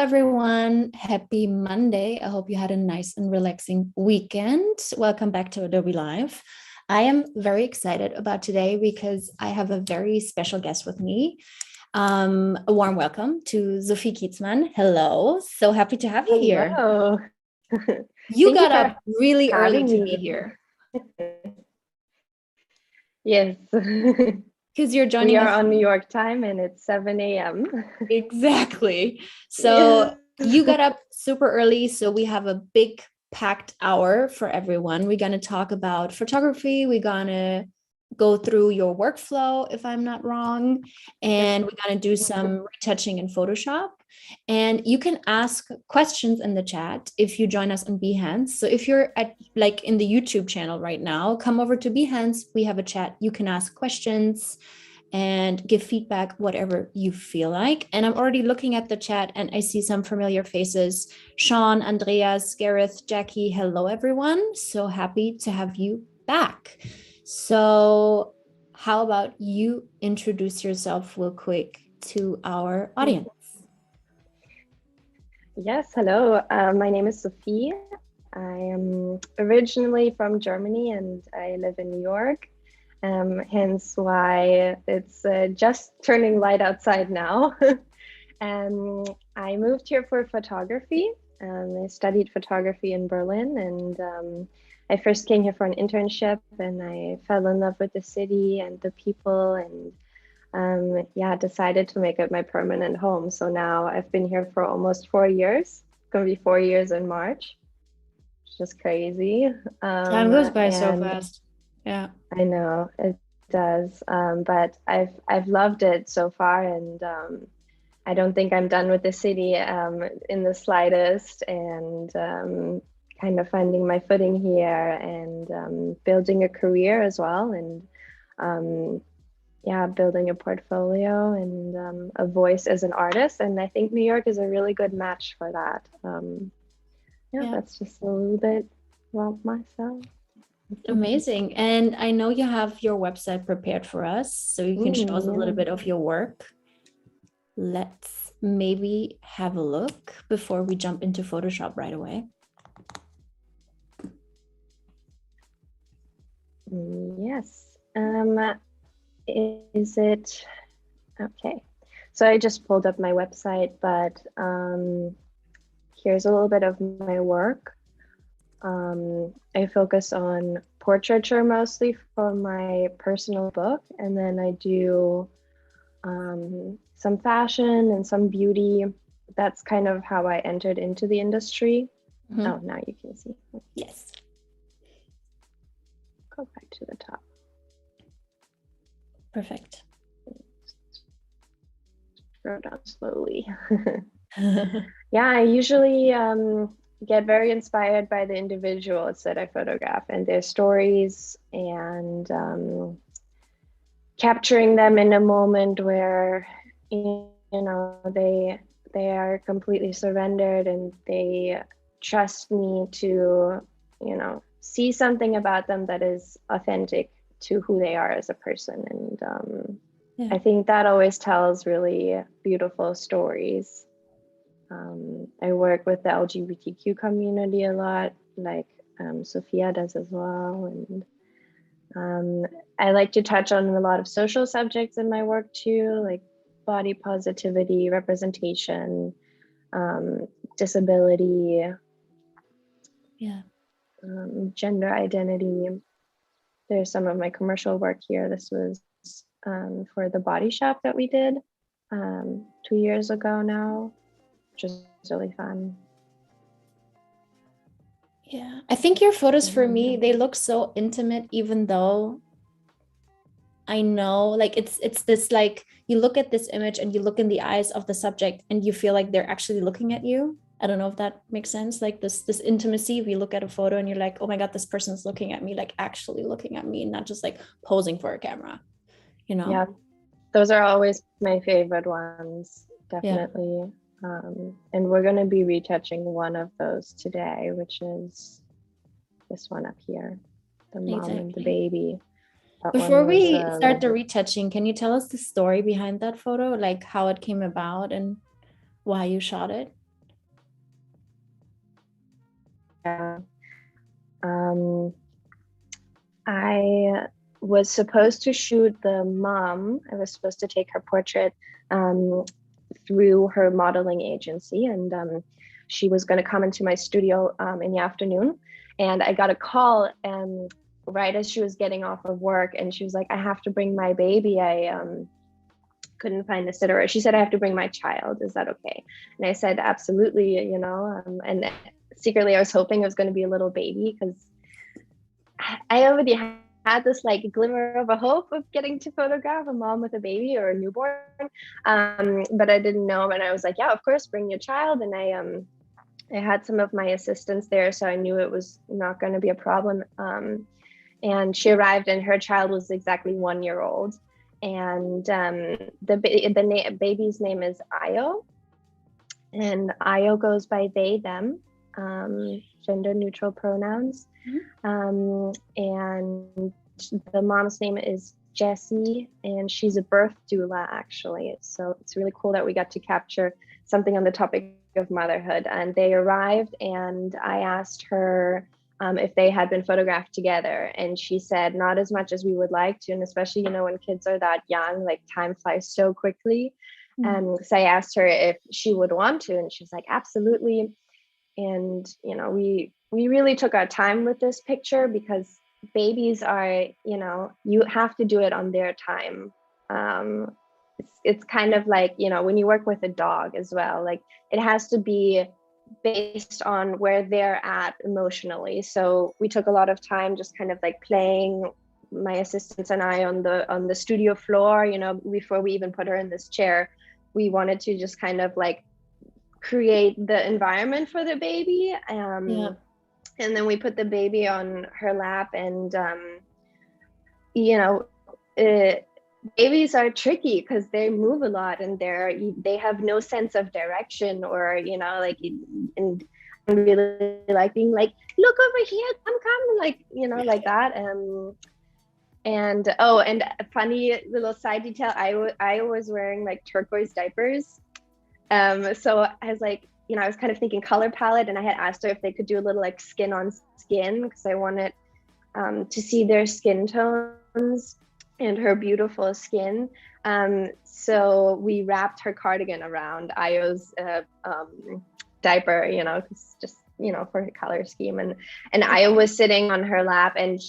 everyone. Happy Monday. I hope you had a nice and relaxing weekend. Welcome back to Adobe Live. I am very excited about today because I have a very special guest with me. A warm welcome to Sophie Kietzmann. Hello. So happy to have you here. Hello. You Thank got you up really early having to me. be here Yes. because you're joining We are us. on New York time and it's 7 a.m. Exactly. So Yes. you got up super early. So we have a big packed hour for everyone. We're going to talk about photography. We're going to go through your workflow, if I'm not wrong. And we're going to do some retouching in Photoshop. And you can ask questions in the chat if you join us on Behance. So if you're at like in the YouTube channel right now, come over to Behance. We have a chat. You can ask questions and give feedback, whatever you feel like. And I'm already looking at the chat and I see some familiar faces. Sean, Andreas, Gareth, Jackie, hello everyone. So happy to have you back. So how about you introduce yourself real quick to our audience? Yes, hello. My name is Sophie. I am originally from Germany and I live in New York. Hence why it's just turning light outside now. I moved here for photography. I studied photography in Berlin, and I first came here for an internship, and I fell in love with the city and the people, and decided to make it my permanent home. So now I've been here for almost 4 years. It's gonna be 4 years in March. It's just crazy. Time goes by so fast. Yeah, I know it does, but I've loved it so far, and I don't think I'm done with the city in the slightest. And kind of finding my footing here and building a career as well, and building a portfolio and a voice as an artist. And I think New York is a really good match for that. That's just a little bit about myself. amazing. And I know you have your website prepared for us, so you can show us a little bit of your work. Let's maybe have a look before we jump into Photoshop right away. Yes. Is it okay? So I just pulled up my website, but here's a little bit of my work. I focus on portraiture mostly for my personal book, and then I do some fashion and some beauty. That's kind of how I entered into the industry. Mm-hmm. Oh, now you can see. Yes. Go back to the top. Perfect. Scroll down slowly. Yeah, I usually get very inspired by the individuals that I photograph and their stories, and capturing them in a moment where they are completely surrendered and they trust me to see something about them that is authentic to who they are as a person. And I think that always tells really beautiful stories. I work with the LGBTQ community a lot, like Sophia does as well. And I like to touch on a lot of social subjects in my work too, like body positivity, representation, disability, gender identity. There's some of my commercial work here. This was for the body shop that we did 2 years ago now, which is really fun. Yeah, I think your photos for me, they look so intimate, even though I know like it's this, like you look at this image and you look in the eyes of the subject and you feel like they're actually looking at you. I don't know if that makes sense. Like this intimacy, if you look at a photo and you're like, oh my God, this person's looking at me, like actually looking at me, not just like posing for a camera, Yeah, those are always my favorite ones, definitely. And we're going to be retouching one of those today, which is this one up here, the mom and the baby. Before we start the retouching, can you tell us the story behind that photo, like how it came about and why you shot it? I was supposed to shoot the mom. I was supposed to take her portrait through her modeling agency, and she was going to come into my studio in the afternoon. And I got a call right as she was getting off of work, and she was like, I have to bring my baby. I couldn't find a sitter. She said, I have to bring my child. Is that okay? And I said, absolutely, you know, and secretly I was hoping it was going to be a little baby, because I already had this like glimmer of a hope of getting to photograph a mom with a baby or a newborn. But I didn't know. And I was like, yeah, of course, bring your child. And I had some of my assistants there, so I knew it was not going to be a problem. And she arrived, and her child was exactly 1 year old. And the baby's name is Io, and Io goes by they, them, gender neutral pronouns. And the mom's name is Jessie, and she's a birth doula, actually. So it's really cool that we got to capture something on the topic of motherhood. And they arrived, and I asked her if they had been photographed together, and she said not as much as we would like to, and especially, you know, when kids are that young, like time flies so quickly. So I asked her if she would want to, and she's like, absolutely. And you know, we really took our time with this picture, because babies are, you know, you have to do it on their time. It's kind of like, you know, when you work with a dog as well, like it has to be based on where they're at emotionally. So we took a lot of time just kind of like playing, my assistants and I, on the studio floor, you know, before we even put her in this chair. We wanted to just kind of like create the environment for the baby. And then we put the baby on her lap, and you know, babies are tricky because they move a lot, and they have no sense of direction, or you know, like, and I'm really like being like, look over here, come, like, you know, like that. And a funny little side detail, I was wearing like turquoise diapers. So I was like, you know, I was kind of thinking color palette, and I had asked her if they could do a little like skin on skin, because I wanted to see their skin tones and her beautiful skin. So we wrapped her cardigan around Io's diaper, you know, just, you know, for her color scheme. And Io was sitting on her lap, and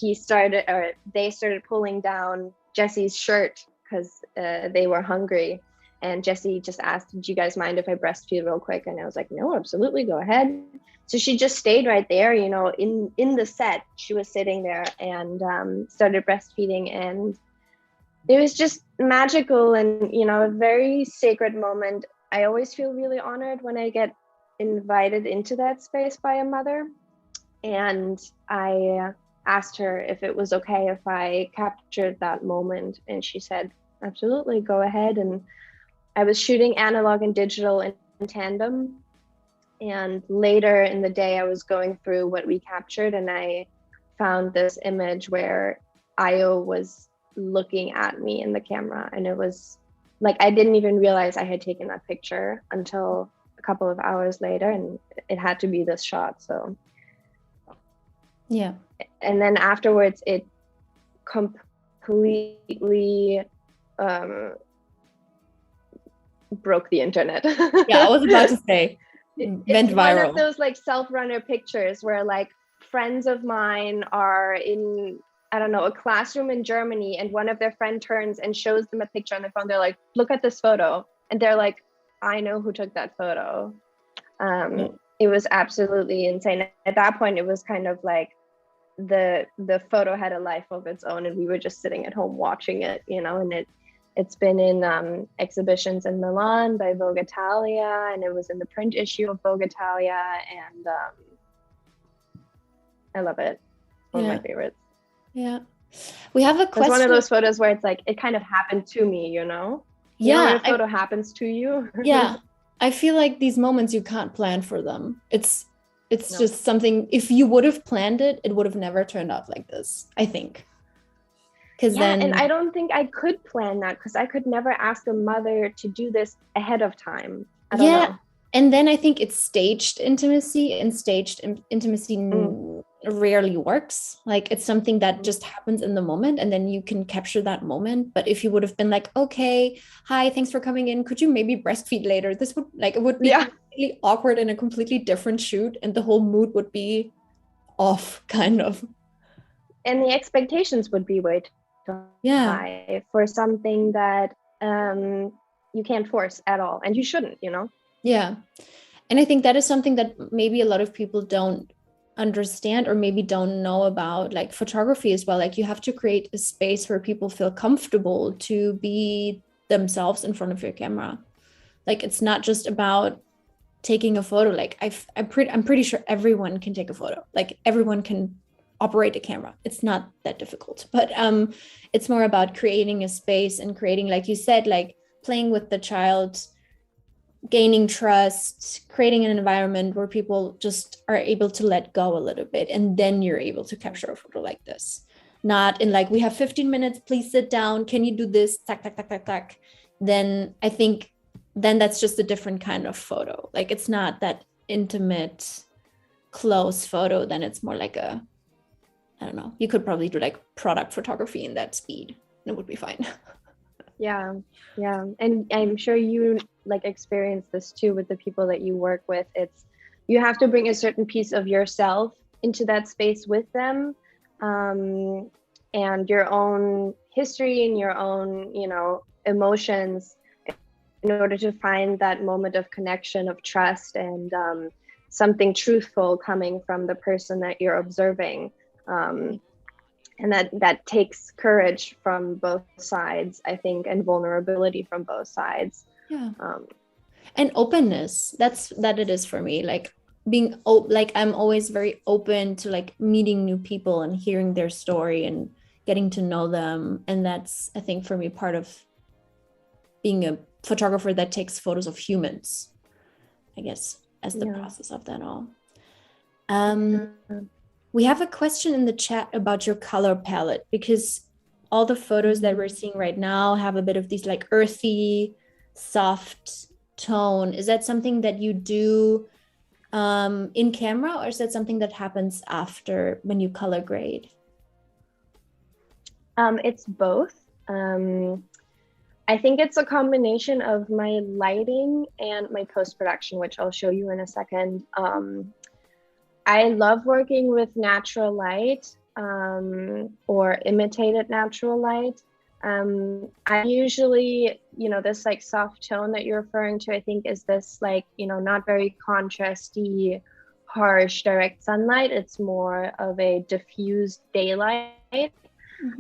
they started pulling down Jessie's shirt because they were hungry. And Jessie just asked, do you guys mind if I breastfeed real quick? And I was like, no, absolutely, go ahead. So she just stayed right there, you know, in the set. She was sitting there and started breastfeeding. And it was just magical, and, you know, a very sacred moment. I always feel really honored when I get invited into that space by a mother. And I asked her if it was okay if I captured that moment. And she said, absolutely, go ahead. And I was shooting analog and digital in tandem. And later in the day, I was going through what we captured, and I found this image where Io was looking at me in the camera. And it was like, I didn't even realize I had taken that picture until a couple of hours later, and it had to be this shot. So yeah. And then afterwards, it completely broke the internet. Yeah, I was about to say, went viral. One of those like self-runner pictures where like friends of mine are in, I don't know, a classroom in Germany, and one of their friend turns and shows them a picture on their phone. They're like, look at this photo. And they're like, I know who took that photo. It was absolutely insane. At that point, it was kind of like the photo had a life of its own, and we were just sitting at home watching it, you know. And it's been in exhibitions in Milan by Vogue Italia, and it was in the print issue of Vogue Italia, and I love it. One of my favorites. Yeah. We have a question. It's one of those photos where it's like, it kind of happened to me, you know? You know when a photo happens to you? Yeah. I feel like these moments, you can't plan for them. It's just something, if you would have planned it, it would have never turned out like this, I think. And I don't think I could plan that, because I could never ask a mother to do this ahead of time. I don't know. And then I think it's staged intimacy, and staged intimacy rarely works. Like it's something that just happens in the moment and then you can capture that moment. But if you would have been like, okay, hi, thanks for coming in. Could you maybe breastfeed later? This would like, it would be Yeah. completely awkward in a completely different shoot and the whole mood would be off kind of. And the expectations would be way too Yeah. high for something that you can't force at all. And you shouldn't, Yeah. And I think that is something that maybe a lot of people don't understand or maybe don't know about, like photography as well. Like you have to create a space where people feel comfortable to be themselves in front of your camera. Like it's not just about taking a photo. Like I'm pretty sure everyone can take a photo. Like everyone can operate a camera. It's not that difficult. But it's more about creating a space and creating, like you said, like playing with the child, gaining trust, creating an environment where people just are able to let go a little bit. And then you're able to capture a photo like this. Not in like, we have 15 minutes, please sit down. Can you do this? Tack, tack, tack, tack, tack. Then I think then that's just a different kind of photo. Like it's not that intimate, close photo. Then it's more like a, I don't know, you could probably do like product photography in that speed. And it would be fine. Yeah, yeah. And I'm sure you like experience this too with the people that you work with. It's you have to bring a certain piece of yourself into that space with them, and your own history and your own, emotions in order to find that moment of connection, of trust, and something truthful coming from the person that you're observing. And that takes courage from both sides, I think, and vulnerability from both sides. Yeah. And openness. That it is for me. Like being like I'm always very open to like meeting new people and hearing their story and getting to know them. And that's, I think, for me, part of being a photographer that takes photos of humans, I guess, as the process of that all. We have a question in the chat about your color palette, because all the photos that we're seeing right now have a bit of these like earthy, soft tone. Is that something that you do in camera, or is that something that happens after when you color grade? It's both. I think it's a combination of my lighting and my post-production, which I'll show you in a second. I love working with natural light or imitated natural light. I usually, this like soft tone that you're referring to, I think is this like, not very contrasty, harsh, direct sunlight. It's more of a diffused daylight.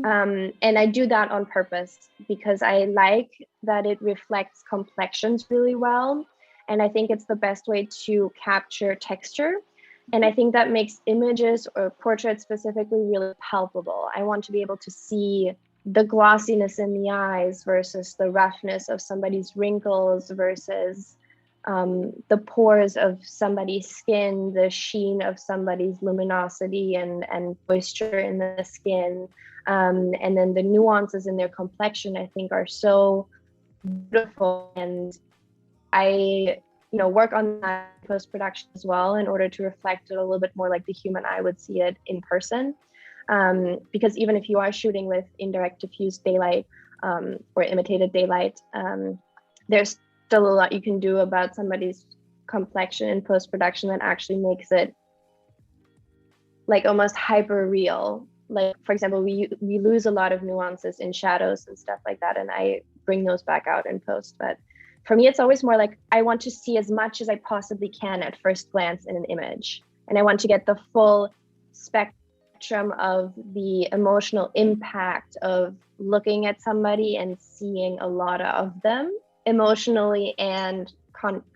And I do that on purpose because I like that it reflects complexions really well. And I think it's the best way to capture texture. And I think that makes images or portraits specifically really palpable. I want to be able to see the glossiness in the eyes versus the roughness of somebody's wrinkles versus the pores of somebody's skin, the sheen of somebody's luminosity and moisture in the skin. And then the nuances in their complexion, I think, are so beautiful. And I work on that post-production as well in order to reflect it a little bit more like the human eye would see it in person. Because even if you are shooting with indirect diffused daylight or imitated daylight, there's still a lot you can do about somebody's complexion in post-production that actually makes it like almost hyper real. Like, for example, we lose a lot of nuances in shadows and stuff like that, and I bring those back out in post. But for me, it's always more like I want to see as much as I possibly can at first glance in an image. And I want to get the full spectrum of the emotional impact of looking at somebody and seeing a lot of them emotionally and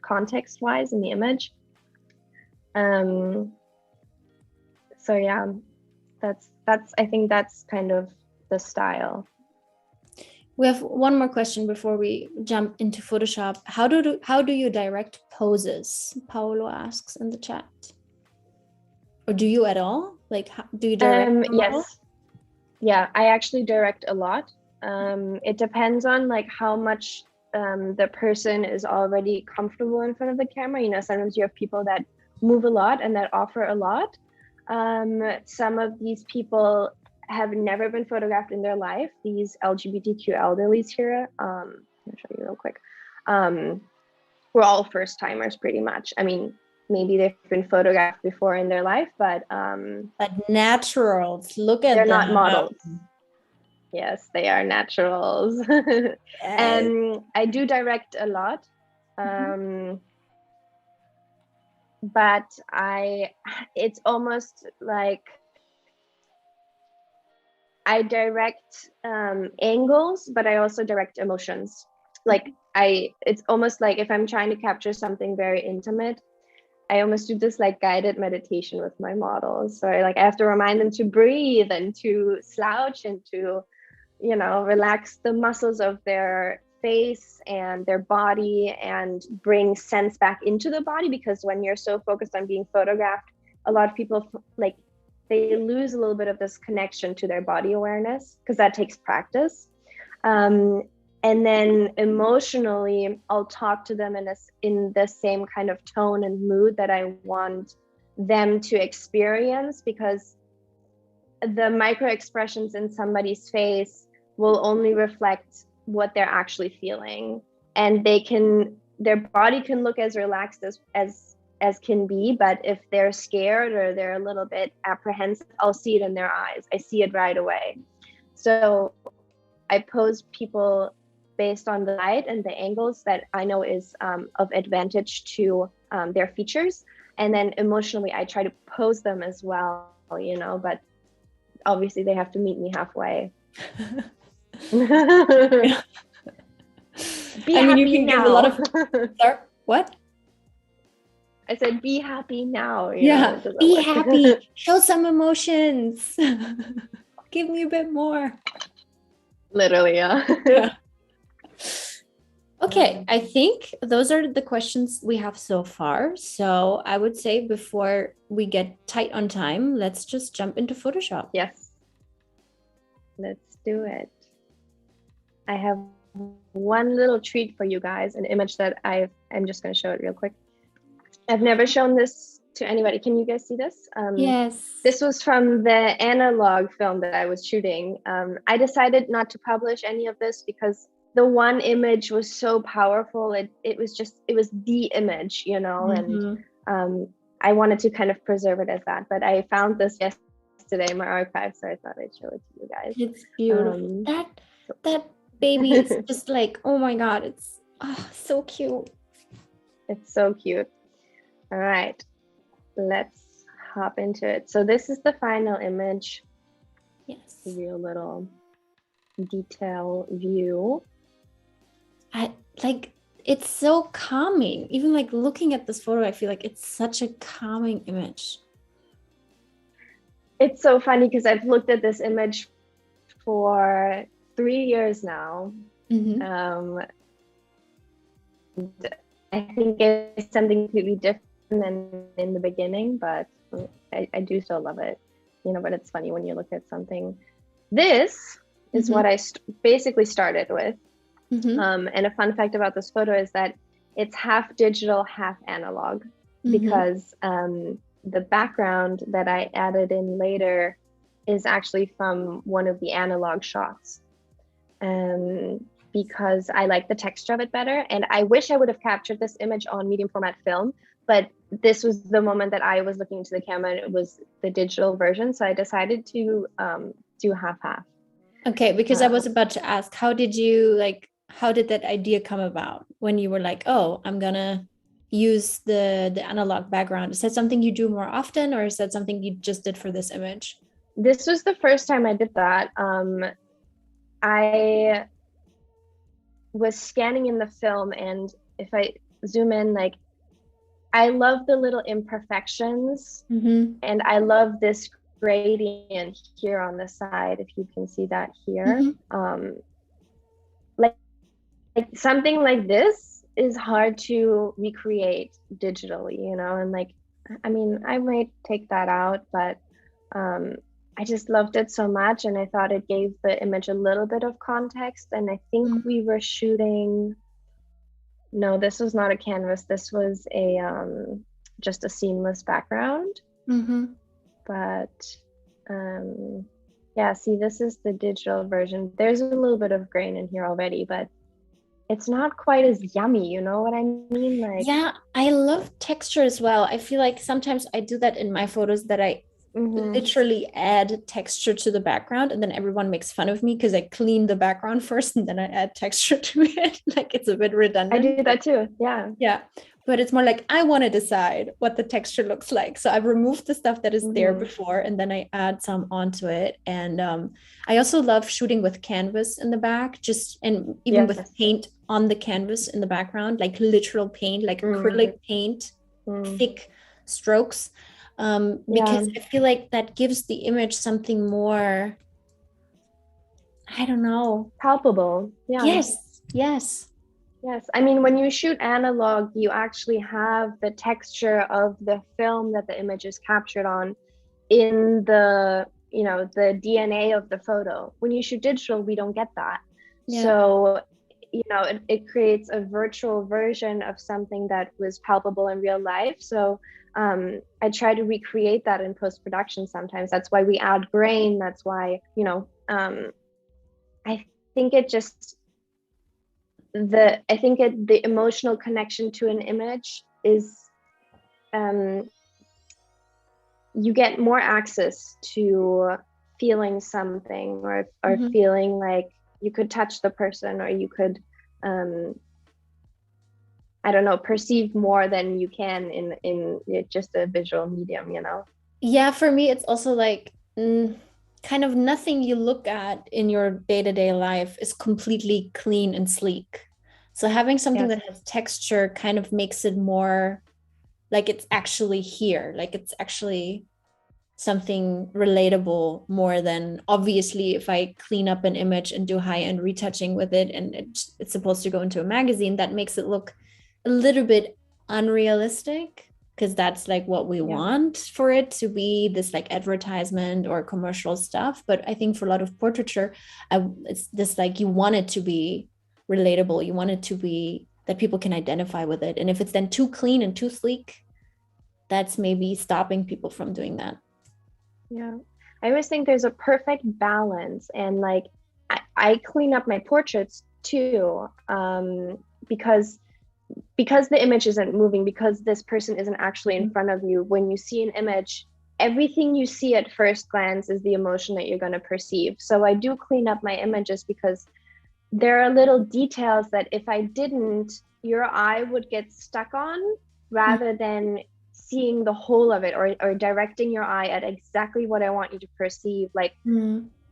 context-wise in the image. So yeah, that's I think that's kind of the style. We have one more question before we jump into Photoshop. How do you direct poses? Paolo asks in the chat. Or do you at all? Like, do you direct? Yes. Yeah, I actually direct a lot. It depends on like how much the person is already comfortable in front of the camera. You know, sometimes you have people that move a lot and that offer a lot. Some of these people have never been photographed in their life. These LGBTQ elderlies here, I'll show you real quick. We're all first timers pretty much. I mean, maybe they've been photographed before in their life, but naturals, look at they're them. not models. Yes, they are naturals. Yes. And I do direct a lot. But it's almost like I direct angles, but I also direct emotions. Like it's almost like if I'm trying to capture something very intimate, I almost do this like guided meditation with my models. So I have to remind them to breathe and to slouch and to, you know, relax the muscles of their face and their body and bring sense back into the body, because when you're so focused on being photographed, a lot of people like they lose a little bit of this connection to their body awareness, because that takes practice. And then emotionally, I'll talk to them in the same kind of tone and mood that I want them to experience, because the micro expressions in somebody's face will only reflect what they're actually feeling, and their body can look as relaxed as can be, but if they're scared or they're a little bit apprehensive, I'll see it in their eyes. I see it right away. So I pose people based on the light and the angles that I know is of advantage to their features, and then emotionally I try to pose them as well, you know, but obviously they have to meet me halfway. I mean, you can give a lot of what? I said, be happy now. Yeah, be happy. Show some emotions. Give me a bit more. Literally, yeah. Yeah. Okay, I think those are the questions we have so far. So I would say before we get tight on time, let's just jump into Photoshop. Yes. Let's do it. I have one little treat for you guys, an image that I'm just going to show it real quick. I've never shown this to anybody. Can you guys see this? Yes. This was from the Analogue film that I was shooting. I decided not to publish any of this because the one image was so powerful. It was the image, you know, and I wanted to kind of preserve it as that. But I found this yesterday in my archive, so I thought I'd show it to you guys. It's beautiful. That baby is just like, oh my God, it's so cute. It's so cute. All right, let's hop into it. So this is the final image. Yes. Give you a little detail view. It's so calming. Even like looking at this photo, I feel like it's such a calming image. It's so funny because I've looked at this image for 3 years now. I think it's something completely different than in the beginning, but I do still love it, you know. But it's funny when you look at something. This is what I basically started with. And a fun fact about this photo is that it's half digital, half analog, because the background that I added in later is actually from one of the analog shots. Because I like the texture of it better. And I wish I would have captured this image on medium format film, but this was the moment that I was looking into the camera and it was the digital version. So I decided to do half-half. Okay, because I was about to ask, how did that idea come about when you were like, oh, I'm gonna use the analog background? Is that something you do more often, or is that something you just did for this image? This was the first time I did that. I was scanning in the film, and if I zoom in, like, I love the little imperfections, and I love this gradient here on the side, if you can see that here. Like something like this is hard to recreate digitally, you know, and like, I mean, I might take that out, but I just loved it so much, and I thought it gave the image a little bit of context. And I think we were shooting No, this was not a canvas. This was a just a seamless background. Mm-hmm. But yeah, see, this is the digital version. There's a little bit of grain in here already, but it's not quite as yummy, you know what I mean? Like, Yeah, I love texture as well. I feel like sometimes I do that in my photos that I literally add texture to the background and then everyone makes fun of me because I clean the background first and then I add texture to it. Like it's a bit I redundant. do that too. Yeah. Yeah. But it's more like I want to decide what the texture looks like. So I've removed the stuff that is there before and then I add some onto it. And I also love shooting with canvas in the back, just and even with Yes. paint on the canvas in the background, like literal paint, like acrylic paint, thick strokes. Because I feel like that gives the image something more, I don't know. Palpable. Yeah. Yes, yes. Yes. I mean, when you shoot analog, you actually have the texture of the film that the image is captured on in the, you know, the DNA of the photo. When you shoot digital, we don't get that. Yeah. So, you know, it creates a virtual version of something that was palpable in real life. So I try to recreate that in post-production sometimes. That's why we add grain. That's why, you know, I think it just, the emotional connection to an image is, you get more access to feeling something or feeling like you could touch the person or you could I don't know, perceive more than you can in just a visual medium, you know. Yeah, for me, it's also like kind of nothing you look at in your day-to-day life is completely clean and sleek. So having something Yes. that has texture kind of makes it more like it's actually here, like it's actually something relatable more than obviously if I clean up an image and do high-end retouching with it and it's supposed to go into a magazine, that makes it look a little bit unrealistic because that's like what we want for it to be, this like advertisement or commercial stuff. But I think for a lot of portraiture, it's this like you want it to be relatable, you want it to be that people can identify with it, and if it's then too clean and too sleek, that's maybe stopping people from doing that. Yeah. I always think there's a perfect balance, and like I clean up my portraits too, because the image isn't moving, because this person isn't actually in front of you. When you see an image, everything you see at first glance is the emotion that you're going to perceive. So I do clean up my images because there are little details that if I didn't, your eye would get stuck on, rather than seeing the whole of it, or directing your eye at exactly what I want you to perceive. Like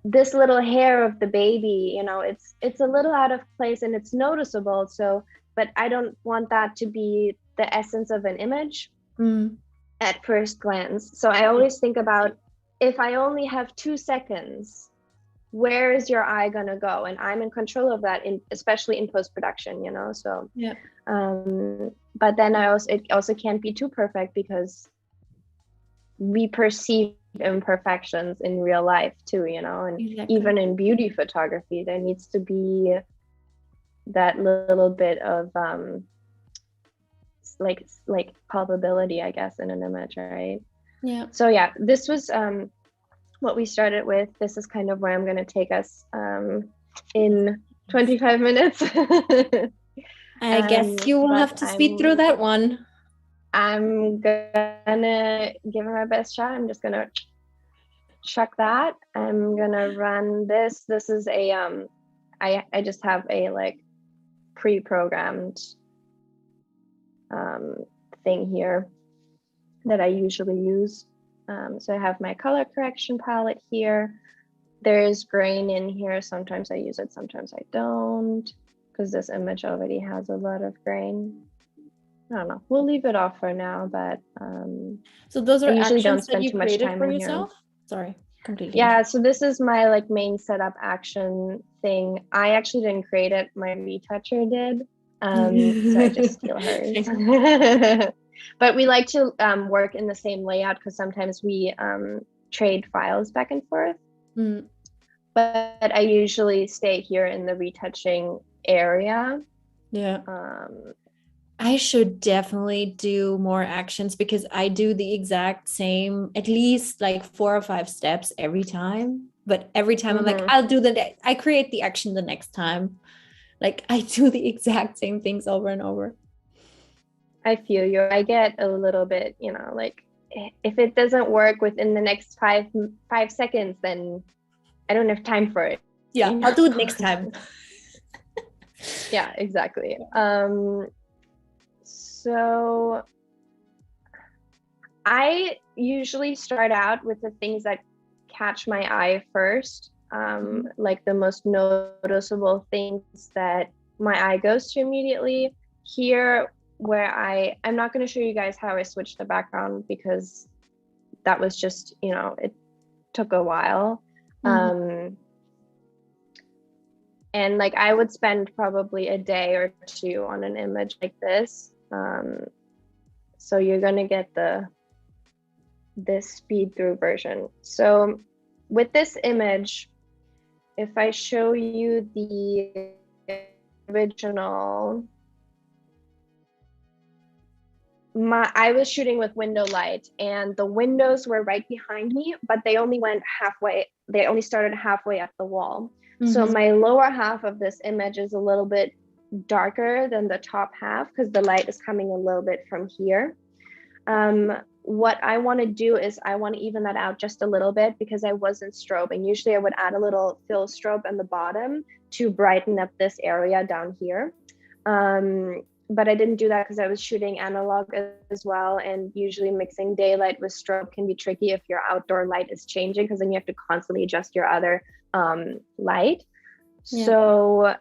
this little hair of the baby, you know, it's a little out of place and it's noticeable. So, but I don't want that to be the essence of an image at first glance. So I always think about, if I only have 2 seconds, where is your eye gonna go? And I'm in control of that, especially in post-production, you know. So yeah. But then it also can't be too perfect, because we perceive imperfections in real life too, you know. And even in beauty photography, there needs to be that little bit of like palpability, I guess, in an image, right? Yeah. So yeah, this was what we started with. This is kind of where I'm going to take us in 25 minutes. I guess you will have to speed through that one. I'm gonna give it my best shot. I'm just gonna chuck that. I'm gonna run this. This is a I just have a like pre-programmed thing here that I usually use. So I have my color correction palette here. There's grain in here. Sometimes I use it, sometimes I don't, because this image already has a lot of grain. I don't know. We'll leave it off for now, but so those are I usually don't actions that spend you too much created time for in yourself? here. Sorry, completely. Yeah, so this is my like main setup action thing. I actually didn't create it. My retoucher did. So I just steal hers. But we like to work in the same layout, because sometimes we trade files back and forth. But I usually stay here in the retouching area. Yeah. I should definitely do more actions because I do the exact same, at least like 4 or 5 steps every time. But every time I'm like, Mm-hmm. I'll do I create the action the next time. Like I do the exact same things over and over. I feel you. I get a little bit, like if it doesn't work within the next 5 seconds, then I don't have time for it. Yeah, I'll do it next time. Yeah, exactly. So I usually start out with the things that catch my eye first, like the most noticeable things that my eye goes to immediately. Here, where I'm not going to show you guys how I switched the background because that was just, it took a while. Mhm. And like I would spend probably a day or two on an image like this. So you're going to get this speed through version. So with this image, if I show you the original, I was shooting with window light and the windows were right behind me, but they only went halfway. They only started halfway up the wall. So Mhm. my lower half of this image is a little bit darker than the top half because the light is coming a little bit from here. What I want to do is I want to even that out just a little bit because I wasn't strobing. Usually I would add a little fill strobe on the bottom to brighten up this area down here. But I didn't do that because I was shooting analog as well. And usually mixing daylight with strobe can be tricky if your outdoor light is changing because then you have to constantly adjust your other light. Yeah. So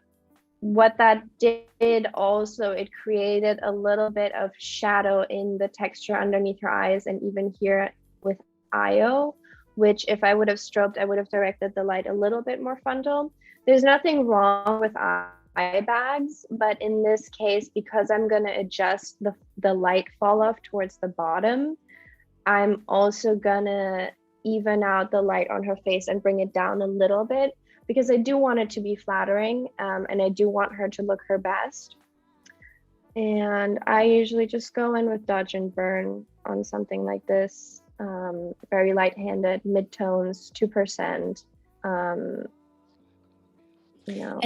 what that did also, it created a little bit of shadow in the texture underneath her eyes and even here with IO, which if I would have strobed, I would have directed the light a little bit more frontal. There's nothing wrong with eye bags, but in this case, because I'm going to adjust the light fall off towards the bottom, I'm also going to even out the light on her face and bring it down a little bit because I do want it to be flattering, and I do want her to look her best. And I usually just go in with dodge and burn on something like this, very light-handed, mid-tones, 2%. And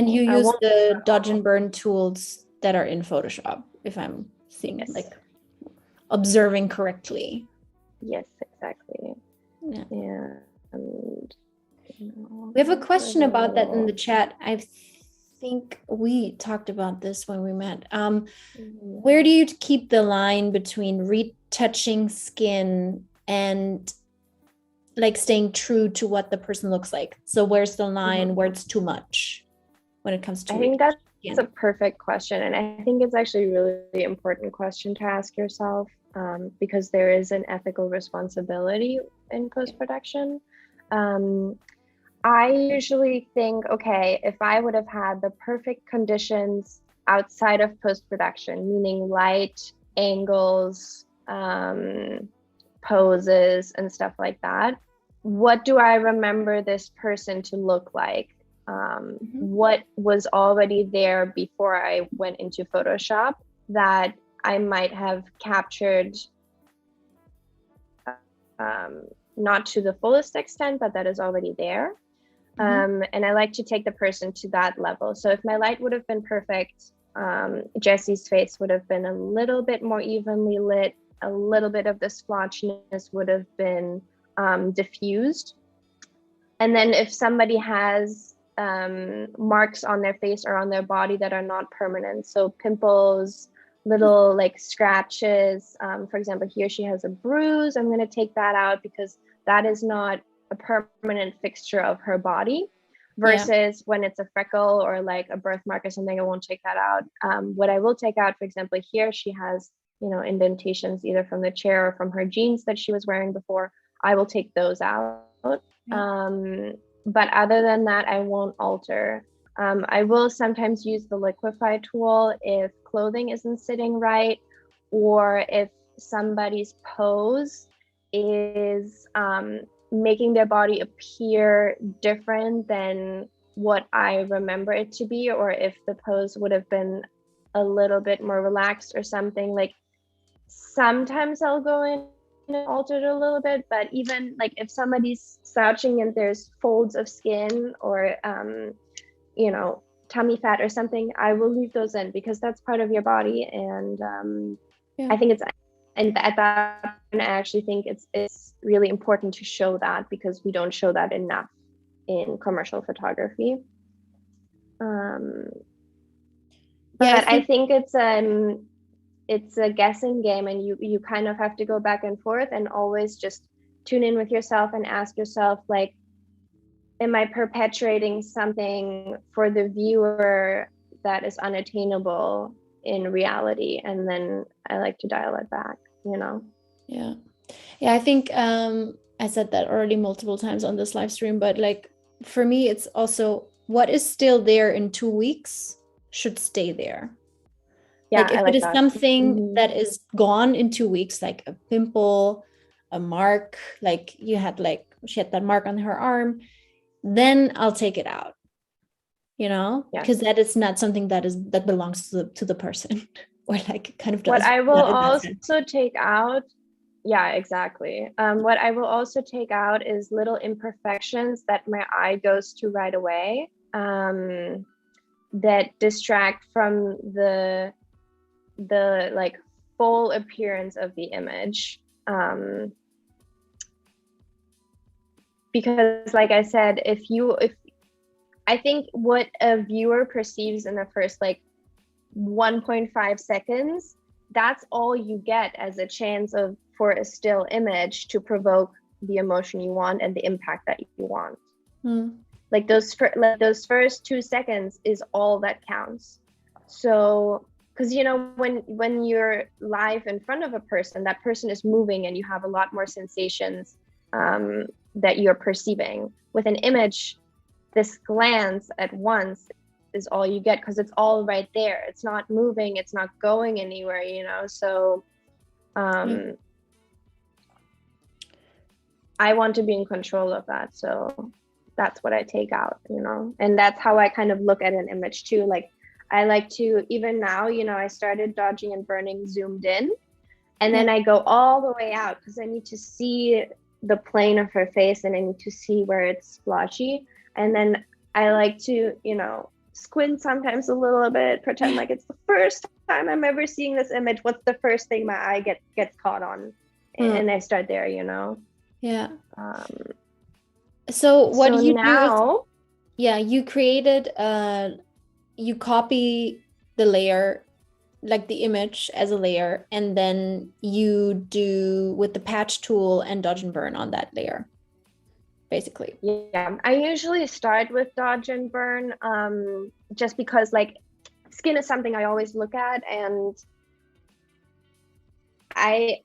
you I use won't. the dodge and burn tools that are in Photoshop, if I'm seeing Yes. like observing correctly. Yes, exactly. Yeah. And We have a question about that in the chat. I think we talked about this when we met. Where do you keep the line between retouching skin and like staying true to what the person looks like? So where's the line where it's too much when it comes to I think that's skin? a perfect question. And I think it's actually a really important question to ask yourself, because there is an ethical responsibility in post-production. I usually think, okay, if I would have had the perfect conditions outside of post-production, meaning light, angles, poses, and stuff like that, what do I remember this person to look like? What was already there before I went into Photoshop that I might have captured, not to the fullest extent, but that is already there. And I like to take the person to that level. So if my light would have been perfect, Jessie's face would have been a little bit more evenly lit, a little bit of the splotchiness would have been diffused. And then if somebody has marks on their face or on their body that are not permanent, so pimples, little like scratches, for example, here she has a bruise, I'm going to take that out because that is not a permanent fixture of her body, versus when it's a freckle or like a birthmark or something, I won't take that out. What I will take out, for example, here she has, indentations either from the chair or from her jeans that she was wearing before. I will take those out. But other than that, I won't alter. I will sometimes use the liquify tool if clothing isn't sitting right, or if somebody's pose is making their body appear different than what I remember it to be, or if the pose would have been a little bit more relaxed or something, like sometimes I'll go in and alter it a little bit, but even like if somebody's slouching and there's folds of skin or you know, tummy fat or something, I will leave those in because that's part of your body. And I think it's, and at that point, I actually think it's really important to show that because we don't show that enough in commercial photography. But I think it's a guessing game, and you kind of have to go back and forth and always just tune in with yourself and ask yourself, like, am I perpetuating something for the viewer that is unattainable in reality? And then I like to dial it back, you know? Yeah. I think I said that already multiple times on this live stream, but like for me, it's also what is still there in 2 weeks should stay there. Yeah, like if it is something that is gone in 2 weeks, like a pimple, a mark, like she had that mark on her arm, then I'll take it out, you know, because that is not something that belongs to the person or like kind of does. What I will also take out, yeah, exactly. What I will also take out is little imperfections that my eye goes to right away, that distract from the like full appearance of the image. Because like I said, if I think what a viewer perceives in the first like 1.5 seconds, that's all you get as a chance for a still image to provoke the emotion you want and the impact that you want. Like those first 2 seconds is all that counts. So because you know, when you're live in front of a person, that person is moving and you have a lot more sensations that you're perceiving. With an image, this glance at once is all you get because it's all right there. It's not moving, it's not going anywhere, you know. So I want to be in control of that, so that's what I take out, you know. And that's how I kind of look at an image too. Like I like to, even now, you know, I started dodging and burning zoomed in, and then I go all the way out because I need to see the plane of her face and I need to see where it's splotchy. And then I like to, you know, squint sometimes a little bit, pretend like it's the first time I'm ever seeing this image. What's the first thing my eye gets caught on? And I start there, you know. Yeah. So what you now, do is, you created you copy the layer, like the image as a layer, and then you do with the patch tool and dodge and burn on that layer, basically. Yeah, I usually start with dodge and burn, just because like skin is something I always look at, and I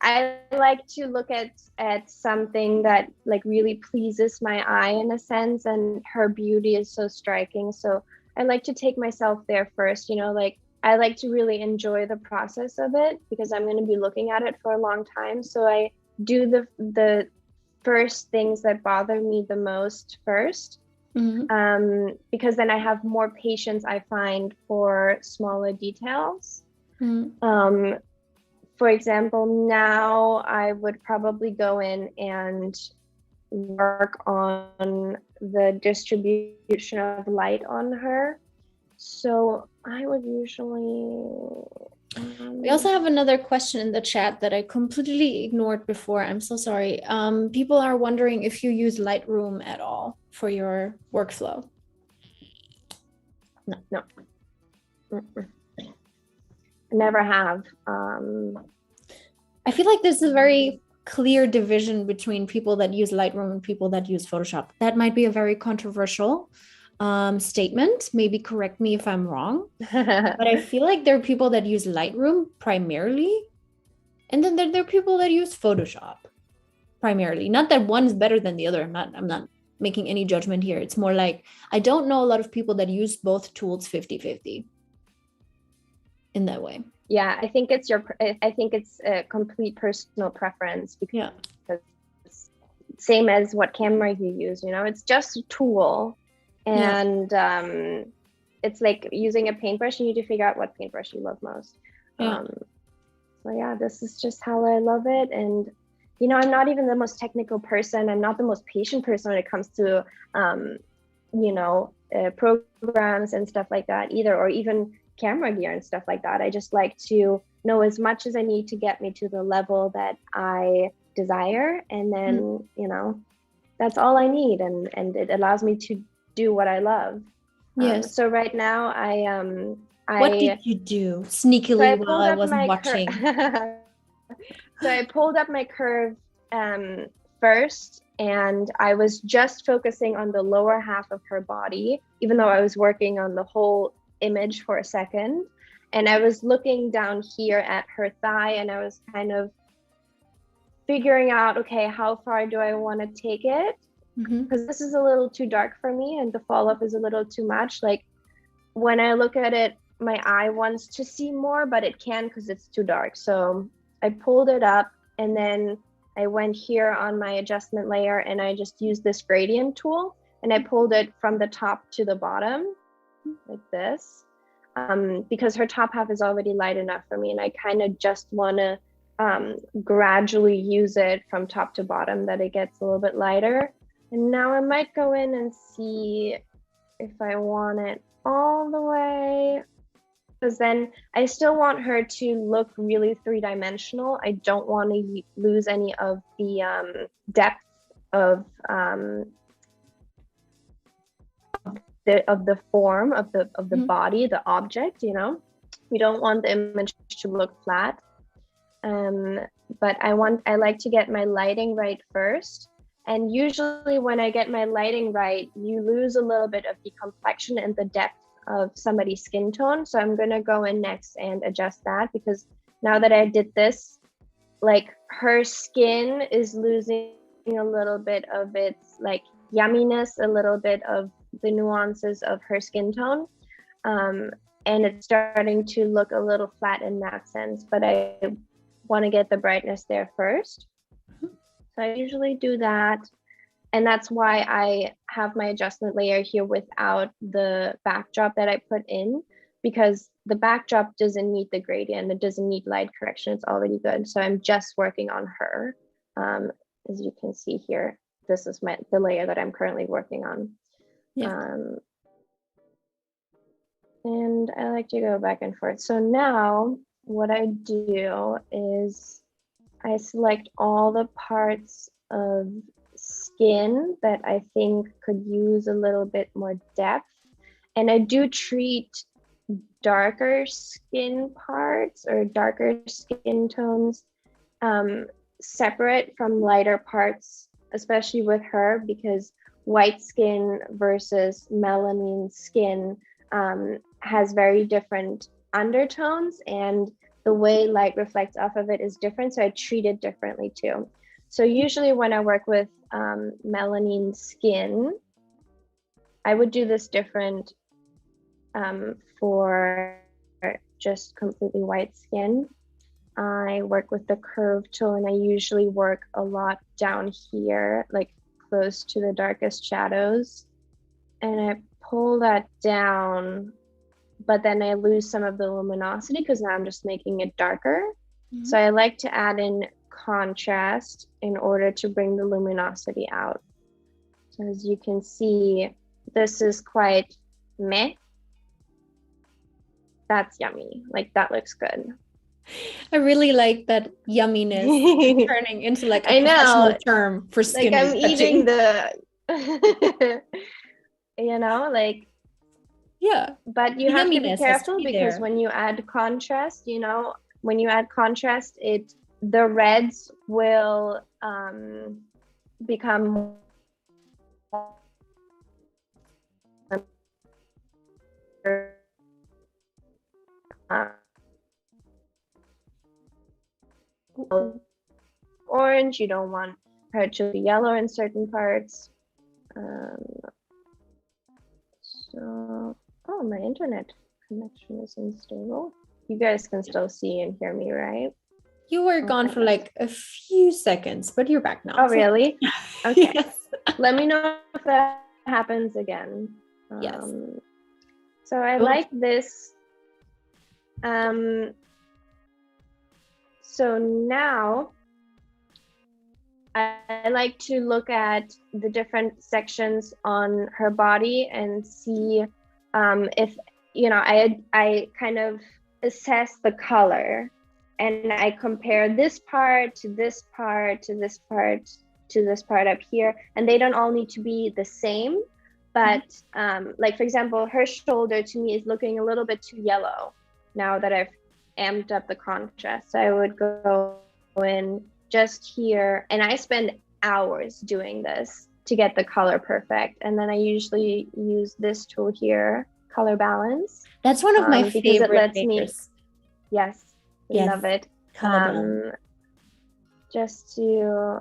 like to look at something that like really pleases my eye in a sense, and her beauty is so striking. So I like to take myself there first, you know, like I like to really enjoy the process of it because I'm going to be looking at it for a long time. So I do the first things that bother me the most first, because then I have more patience, I find, for smaller details. For example, now I would probably go in and work on the distribution of light on her. So I would usually... We also have another question in the chat that I completely ignored before. I'm so sorry. People are wondering if you use Lightroom at all for your workflow. No. Never have. I feel like there's a very clear division between people that use Lightroom and people that use Photoshop. That might be a very controversial statement. Maybe correct me if I'm wrong. But I feel like there are people that use Lightroom primarily, and then there are people that use Photoshop primarily. Not that one is better than the other. I'm not making any judgment here. It's more like I don't know a lot of people that use both tools 50-50 in that way. Yeah, I think it's a complete personal preference, because same as what camera you use, you know, it's just a tool, and it's like using a paintbrush. You need to figure out what paintbrush you love most. Yeah. So yeah, this is just how I love it. And you know, I'm not even the most technical person. I'm not the most patient person when it comes to you know, programs and stuff like that either, or even camera gear and stuff like that. I just like to know as much as I need to get me to the level that I desire, and then you know, that's all I need, and it allows me to do what I love. Yes. So right now What did you do sneakily while I wasn't watching? So I pulled up my curve first, and I was just focusing on the lower half of her body, even though I was working on the whole image for a second. And I was looking down here at her thigh, and I was kind of figuring out, okay, how far do I want to take it? Because this is a little too dark for me, and the fall off is a little too much. Like when I look at it, my eye wants to see more, but it can't because it's too dark. So I pulled it up, and then I went here on my adjustment layer, and I just used this gradient tool, and I pulled it from the top to the bottom like this, because her top half is already light enough for me, and I kind of just want to gradually use it from top to bottom that it gets a little bit lighter. And now I might go in and see if I want it all the way, because then I still want her to look really three-dimensional. I don't want to lose any of the depth of the form of the body, the object. You know, we don't want the image to look flat. But I like to get my lighting right first. And usually when I get my lighting right, you lose a little bit of the complexion and the depth of somebody's skin tone. So I'm gonna go in next and adjust that, because now that I did this, like her skin is losing a little bit of its like yumminess, a little bit of the nuances of her skin tone. And it's starting to look a little flat in that sense, but I want to get the brightness there first. So I usually do that. And that's why I have my adjustment layer here without the backdrop that I put in, because the backdrop doesn't need the gradient. It doesn't need light correction. It's already good. So I'm just working on her. As you can see here, this is the layer that I'm currently working on. Yeah. And I like to go back and forth. So now what I do is I select all the parts of skin that I think could use a little bit more depth. And I do treat darker skin parts or darker skin tones separate from lighter parts, especially with her, because white skin versus melanin skin has very different undertones, and the way light reflects off of it is different. So I treat it differently too. So usually when I work with melanin skin, I would do this different for just completely white skin. I work with the curve tool, and I usually work a lot down here, like close to the darkest shadows. And I pull that down, but then I lose some of the luminosity because now I'm just making it darker. So I like to add in contrast in order to bring the luminosity out. So as you can see, this is quite meh. That's yummy. Like that looks good. I really like that yumminess turning into like a professional term for skin. Like I'm eating the, you know, like. Yeah. But you have to be careful because when you add contrast, you know, when you add contrast, the reds will become orange. You don't want her to be yellow in certain parts. Oh, my internet connection is unstable. You guys can still see and hear me, right? You were gone for like a few seconds, but you're back now. Oh, really? Okay. Yes. Let me know if that happens again. Yes. So I like this. So now I like to look at the different sections on her body and see if, you know, I kind of assess the color, and I compare this part to this part to this part to this part up here, and they don't all need to be the same, but like for example, her shoulder to me is looking a little bit too yellow now that I've amped up the contrast. So I would go in just here, and I spend hours doing this to get the color perfect, and then I usually use this tool here, color balance. That's one of my because favorite it lets makers. Yes, I Yes, love it. color balance. Just to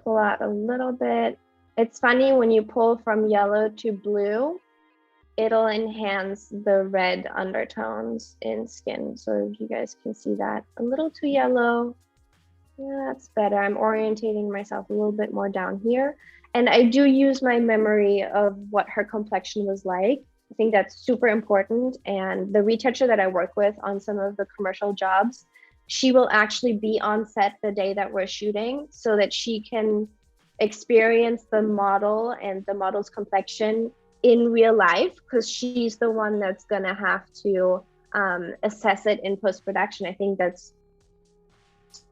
pull out a little bit. It's funny when you pull from yellow to blue, it'll enhance the red undertones in skin. So you guys can see that a little too yellow. Yeah, that's better. I'm orientating myself a little bit more down here. And I do use my memory of what her complexion was like. I think that's super important. And the retoucher that I work with on some of the commercial jobs, she will actually be on set the day that we're shooting so that she can experience the model and the model's complexion in real life, because she's the one that's gonna have to assess it in post-production. I think that's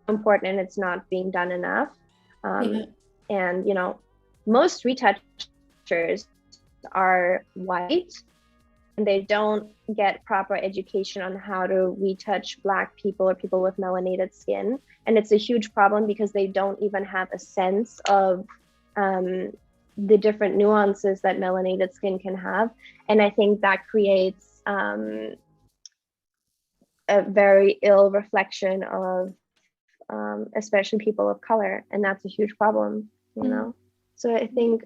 important, and it's not being done enough. And you know, most retouchers are white, and they don't get proper education on how to retouch Black people or people with melanated skin. And it's a huge problem because they don't even have a sense of the different nuances that melanated skin can have. And I think that creates a very ill reflection of especially people of color. And that's a huge problem, you know? So I think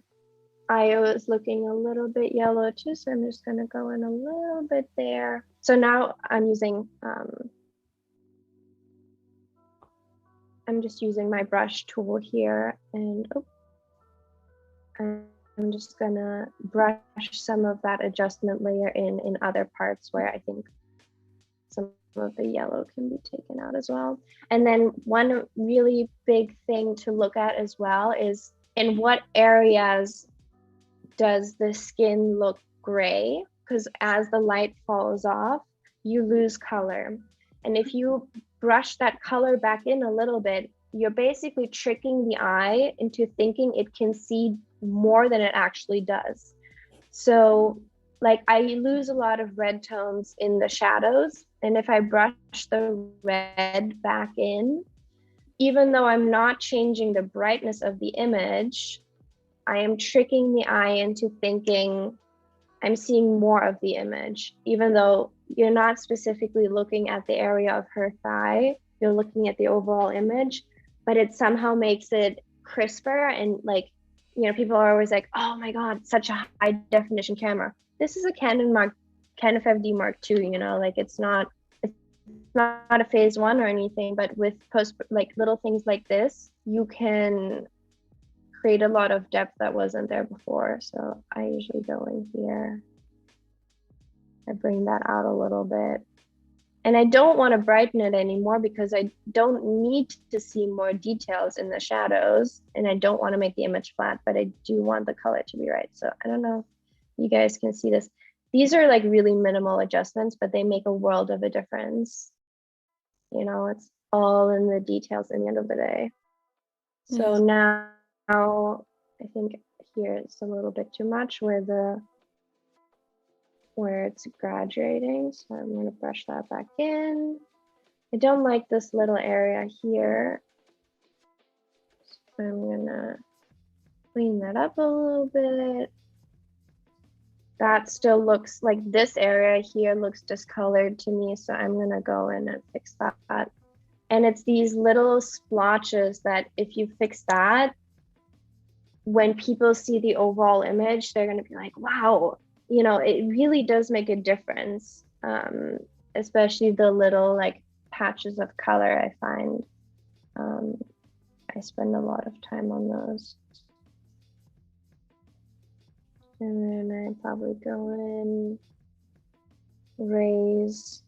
I was looking a little bit yellow too, so I'm just going to go in a little bit there. So now I'm using, I'm just using my brush tool here, and I'm just going to brush some of that adjustment layer in other parts where I think some of the yellow can be taken out as well. And then one really big thing to look at as well is in what areas does the skin look gray? Because as the light falls off, you lose color. And if you brush that color back in a little bit, you're basically tricking the eye into thinking it can see more than it actually does. So like I lose a lot of red tones in the shadows. And if I brush the red back in, even though I'm not changing the brightness of the image, I am tricking the eye into thinking I'm seeing more of the image, even though you're not specifically looking at the area of her thigh, you're looking at the overall image, but it somehow makes it crisper. And like, you know, people are always like, oh my God, such a high definition camera. This is a Canon 5D Mark II, you know, like it's not a phase 1 or anything, but with like little things like this, you can create a lot of depth that wasn't there before. So I usually go in here, I bring that out a little bit, and I don't want to brighten it anymore because I don't need to see more details in the shadows, and I don't want to make the image flat, but I do want the color to be right. So I don't know if you guys can see this. These are like really minimal adjustments, but they make a world of a difference. You know, it's all in the details in the end of the day. So now I think here it's a little bit too much where it's graduating. So I'm going to brush that back in. I don't like this little area here. So I'm going to clean that up a little bit. That still looks like this area here looks discolored to me. So I'm going to go in and fix that. And it's these little splotches that if you fix that, when people see the overall image, they're going to be like, wow, you know, it really does make a difference. Especially the little like patches of color, I find. I spend a lot of time on those. And then I probably go in, raise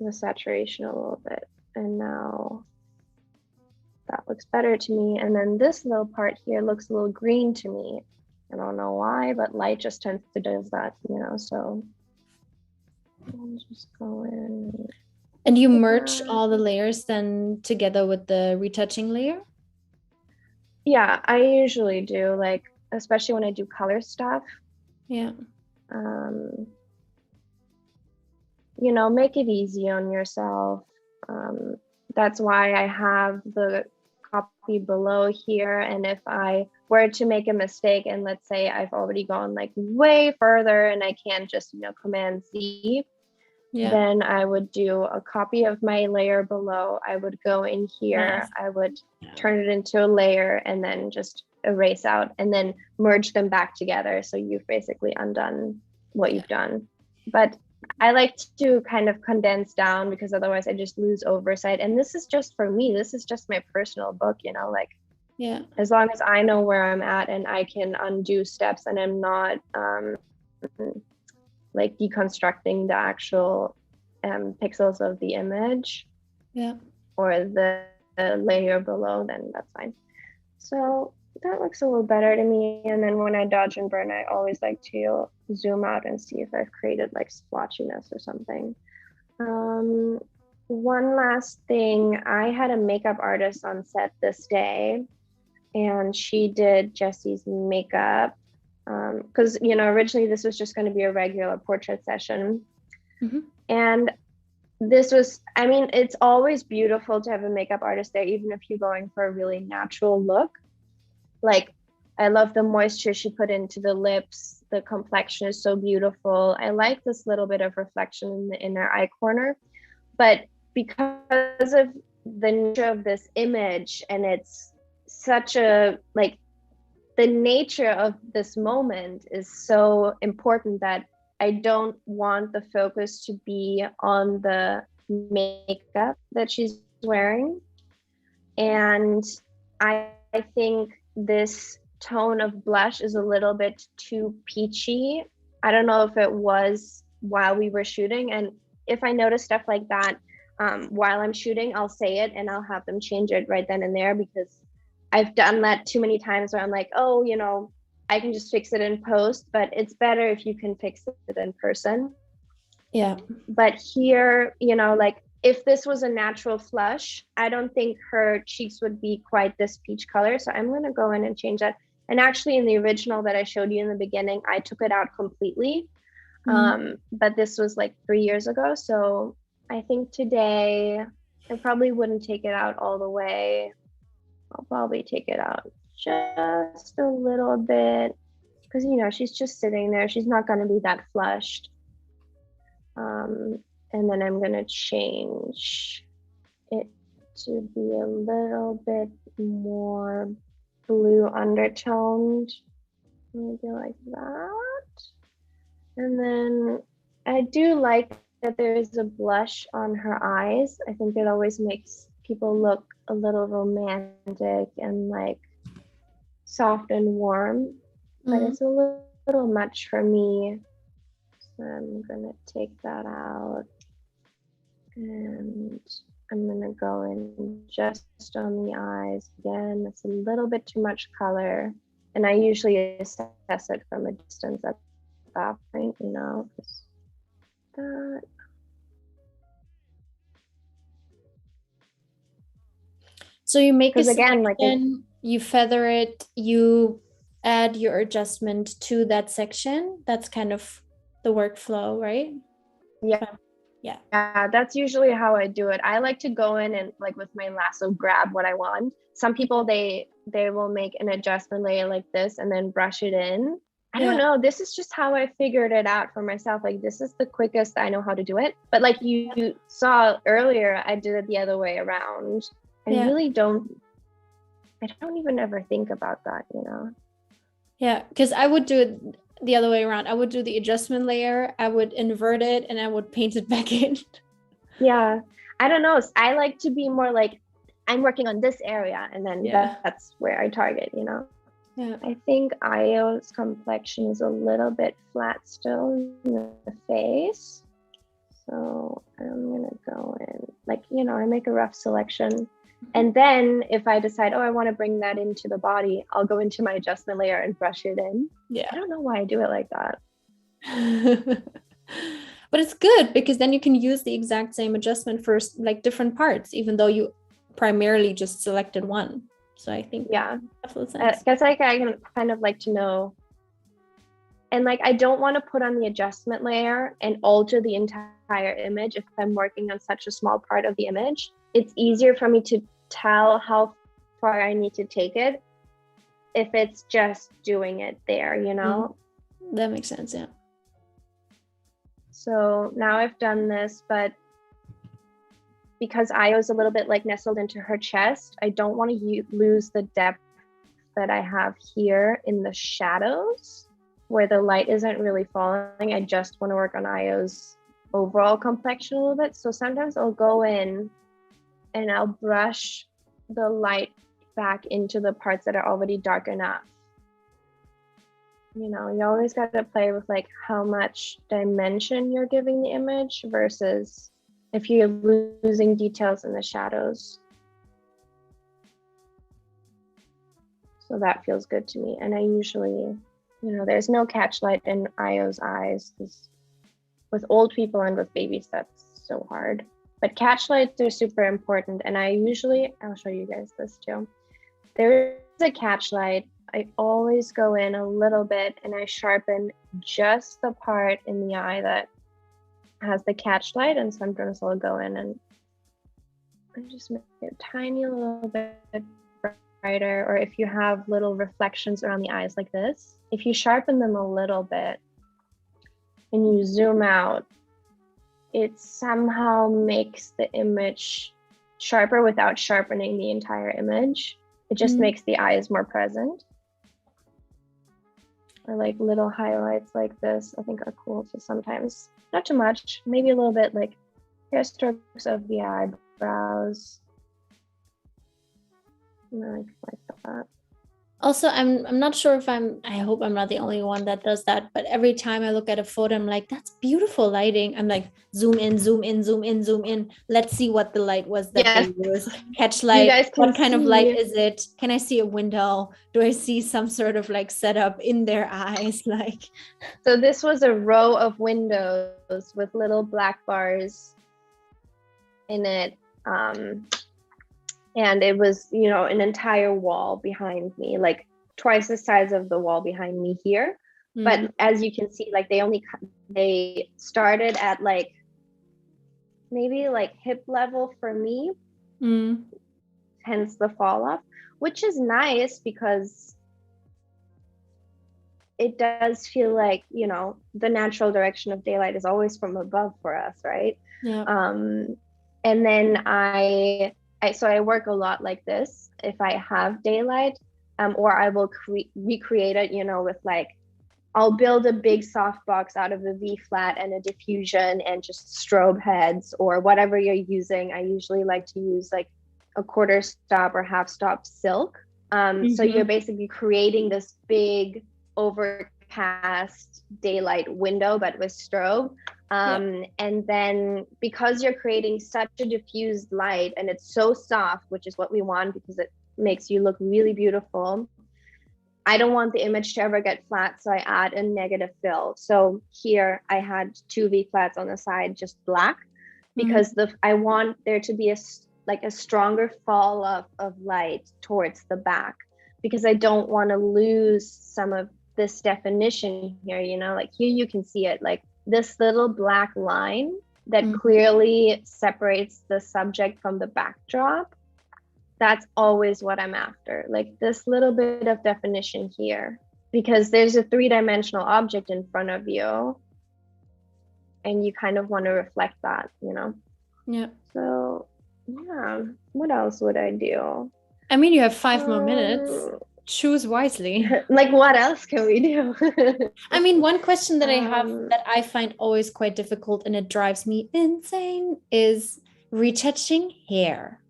the saturation a little bit. And now that looks better to me. And then this little part here looks a little green to me. I don't know why, but light just tends to do that, you know, so I'll just go in. And you merge all the layers then together with the retouching layer? Yeah, I usually do, like, especially when I do color stuff. Yeah. You know, make it easy on yourself. That's why I have the copy below here. And if I were to make a mistake, and let's say I've already gone like way further and I can't just, you know, Command Z, then I would do a copy of my layer below. I would go in here, I would turn it into a layer and then just erase out and then merge them back together. So you've basically undone what you've done. But I like to kind of condense down because otherwise I just lose oversight. And this is just for me, this is just my personal book, you know, like, as long as I know where I'm at and I can undo steps and I'm not like deconstructing the actual pixels of the image or the layer below, then that's fine. So that looks a little better to me. And then when I dodge and burn, I always like to zoom out and see if I've created like splotchiness or something. One last thing, I had a makeup artist on set this day and she did Jesse's makeup because, you know, originally this was just going to be a regular portrait session. And this was, I mean, it's always beautiful to have a makeup artist there, even if you're going for a really natural look. Like, I love the moisture she put into the lips. The complexion is so beautiful. I like this little bit of reflection in the inner eye corner. But because of the nature of this image, and it's such a, like, the nature of this moment is so important that I don't want the focus to be on the makeup that she's wearing. And I think this tone of blush is a little bit too peachy. I don't know if it was while we were shooting. And if I notice stuff like that while I'm shooting, I'll say it and I'll have them change it right then and there, because I've done that too many times where I'm like, oh, you know, I can just fix it in post, but it's better if you can fix it in person. Yeah. But here, you know, like, if this was a natural flush, I don't think her cheeks would be quite this peach color. So I'm going to go in and change that. And actually in the original that I showed you in the beginning, I took it out completely. But this was like 3 years ago. So I think today I probably wouldn't take it out all the way. I'll probably take it out just a little bit because, you know, she's just sitting there. She's not going to be that flushed. And then I'm going to change it to be a little bit more blue undertoned, maybe like that. And then I do like that there is a blush on her eyes. I think it always makes people look a little romantic and like soft and warm, but it's a little much for me. So I'm gonna take that out and I'm gonna go in just on the eyes again. It's a little bit too much color, and I usually assess it from a distance at that point, you know. That. So you make a again, selection, like you feather it, you add your adjustment to that section. That's kind of the workflow, right? Yeah, that's usually how I do it. I like to go in and like with my lasso grab what I want. Some people they will make an adjustment layer like this and then brush it in. I don't know, this is just how I figured it out for myself. Like, this is the quickest I know how to do it. But like you saw earlier, I did it the other way around. I really don't even ever think about that, you know. Yeah, because I would do it the other way around. I would do the adjustment layer, I would invert it, and I would paint it back in. Yeah, I don't know. I like to be more like, I'm working on this area, and then that's where I target, you know. Yeah. I think Io's complexion is a little bit flat still in the face. So I'm gonna go in, like, I make a rough selection. And then if I decide, oh, I want to bring that into the body, I'll go into my adjustment layer and brush it in. Yeah. I don't know why I do it like that. But it's good because then you can use the exact same adjustment for like different parts, even though you primarily just selected one. So I think Yeah, absolute sense. because like I can kind of like to know, and like I don't want to put on the adjustment layer and alter the entire image if I'm working on such a small part of the image. It's easier for me to tell how far I need to take it if it's just doing it there, That makes sense, yeah. So now I've done this, but because Io's a little bit like nestled into her chest, I don't want to lose the depth that I have here in the shadows where the light isn't really falling. I just want to work on Io's overall complexion a little bit. So sometimes I'll go in and I'll brush the light back into the parts that are already dark enough. You always got to play with like how much dimension you're giving the image versus if you're losing details in the shadows. So that feels good to me. And I usually, there's no catch light in Io's eyes because with old people and with babies, that's so hard. But catch lights are super important. And I'll show you guys this too. There's a catch light. I always go in a little bit and I sharpen just the part in the eye that has the catch light, and sometimes I'll go in and I just make it a tiny little bit brighter. Or if you have little reflections around the eyes like this, if you sharpen them a little bit and you zoom out, it somehow makes the image sharper without sharpening the entire image. It just makes the eyes more present. Or like little highlights like this, I think are cool to sometimes, not too much, maybe a little bit like hair strokes of the eyebrows. Like that. Also, I'm not sure if I hope I'm not the only one that does that, but every time I look at a photo, I'm like, that's beautiful lighting. I'm like, zoom in, zoom in, zoom in, zoom in. Let's see what the light was that they used. Catch light. What kind of light is it? Can I see a window? Do I see some sort of like setup in their eyes? Like, so this was a row of windows with little black bars in it. And it was, an entire wall behind me, like twice the size of the wall behind me here. But as you can see, like they started at like maybe like hip level for me, hence the fall off, which is nice because it does feel like, the natural direction of daylight is always from above for us, right? Yeah. And then so I work a lot like this if I have daylight, or I will recreate it, with like, I'll build a big softbox out of a V flat and a diffusion and just strobe heads or whatever you're using. I usually like to use like a quarter stop or half stop silk. So you're basically creating this big overcast daylight window, but with strobe. And then because you're creating such a diffused light and it's so soft, which is what we want because it makes you look really beautiful, I don't want the image to ever get flat, so I add a negative fill. So here I had 2 V flats on the side, just black, because I want there to be a stronger fall of light towards the back, because I don't want to lose some of this definition here, like here you can see it, like this little black line that clearly separates the subject from the backdrop. That's always what I'm after, like this little bit of definition here, because there's a 3-dimensional object in front of you and you kind of want to reflect that, Yeah. So yeah, what else would I do? I mean, you have 5 more minutes. Choose wisely. Like, what else can we do? I mean, one question that I have that I find always quite difficult and it drives me insane is retouching hair.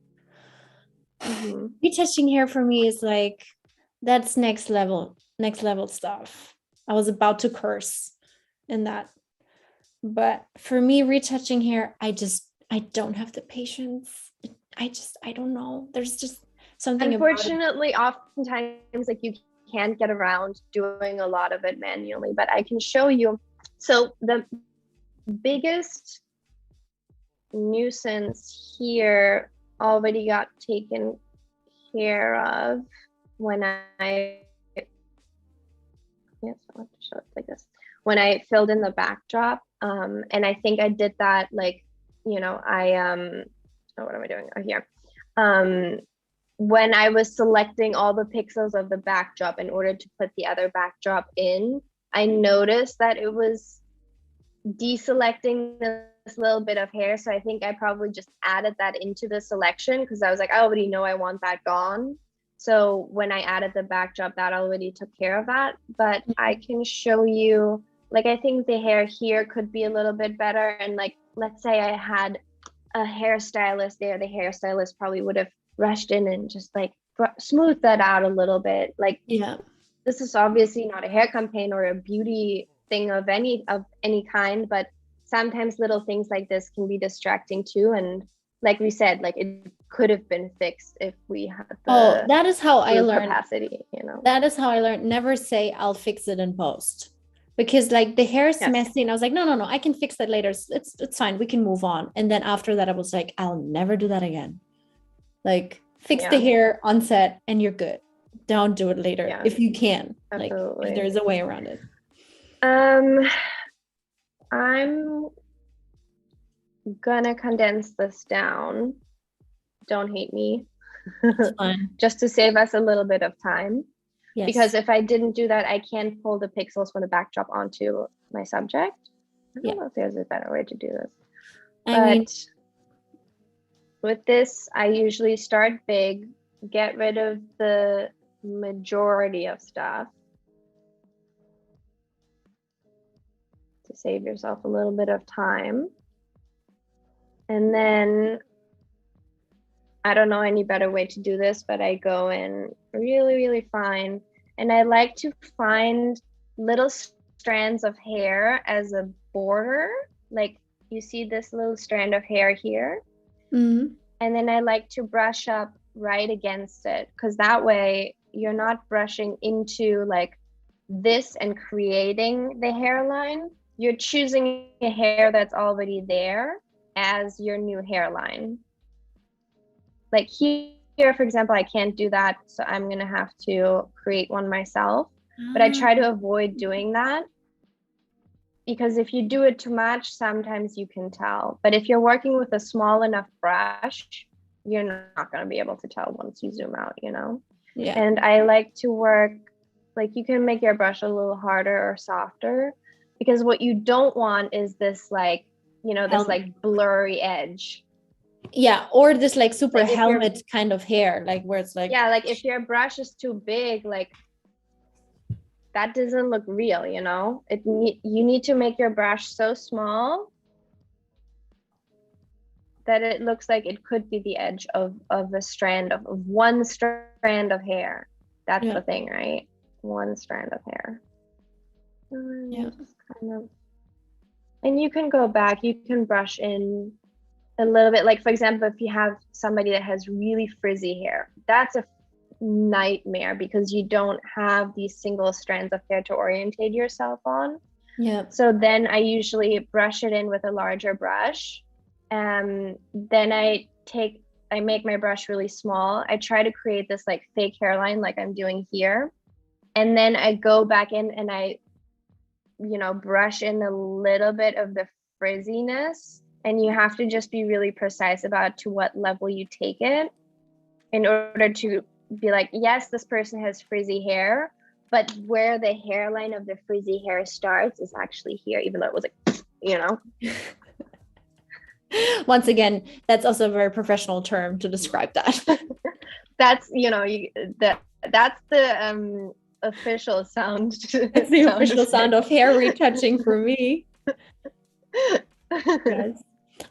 Retouching hair for me is like That's next level stuff. I was about to curse in that. But for me, retouching hair, I don't have the patience. I don't know. There's just something about it. Unfortunately, oftentimes like you can't get around doing a lot of it manually, but I can show you. So the biggest nuisance here already got taken care of when I yes, I want to show it like this. When I filled in the backdrop, and I think I did that like, you know, oh, what am I doing? Oh, here. When I was selecting all the pixels of the backdrop in order to put the other backdrop in, I noticed that it was deselecting this little bit of hair. So I think I probably just added that into the selection because I was like, I already know I want that gone. So when I added the backdrop, that already took care of that. But I can show you, like, I think the hair here could be a little bit better. And like, let's say I had a hairstylist there, the hairstylist probably would have rushed in and just like smooth that out a little bit. Like, Yeah. This is obviously not a hair campaign or a beauty thing of any kind, but sometimes little things like this can be distracting too. And like we said, like it could have been fixed if we had the that is how I learned capacity, you know. That is how I learned. Never say I'll fix it in post. Because like the hair is messy and I was like, no, I can fix that later. It's fine. We can move on. And then after that, I was like, I'll never do that again. Like fix the hair on set and you're good. Don't do it later if you can. Absolutely. Like there's a way around it. I'm gonna condense this down. Don't hate me. It's fine. Just to save us a little bit of time. Yes. Because if I didn't do that, I can't pull the pixels from the backdrop onto my subject. I don't know if there's a better way to do this. But with this, I usually start big, get rid of the majority of stuff to save yourself a little bit of time. And then I don't know any better way to do this, but I go in really, really fine. And I like to find little strands of hair as a border. Like you see this little strand of hair here. Mm-hmm. And then I like to brush up right against it, because that way you're not brushing into like this and creating the hairline. You're choosing a hair that's already there as your new hairline. Like here, for example, I can't do that, so I'm gonna have to create one myself. But I try to avoid doing that, because if you do it too much, sometimes you can tell. But if you're working with a small enough brush, you're not gonna be able to tell once you zoom out, you know? Yeah. And I like to work, like you can make your brush a little harder or softer, because what you don't want is this like, you know, this like blurry edge. Yeah, or this like super like helmet kind of hair, like where it's like, yeah, like if your brush is too big, like that doesn't look real, you know. You need to make your brush so small that it looks like it could be the edge of a strand of one strand of hair. That's the thing, right? One strand of hair. Just kind of, and you can go back, you can brush in a little bit. Like for example, if you have somebody that has really frizzy hair, that's a nightmare because you don't have these single strands of hair to orientate yourself on. Yeah. So then I usually brush it in with a larger brush. Then I make my brush really small. I try to create this like fake hairline like I'm doing here. And then I go back in and I, you know, brush in a little bit of the frizziness. And you have to just be really precise about to what level you take it in order to be like, yes, this person has frizzy hair, but where the hairline of the frizzy hair starts is actually here, even though it was like, you know. Once again, that's also a very professional term to describe that. That's, you know, that's the official sound. It's the official sound of hair retouching for me. Yes.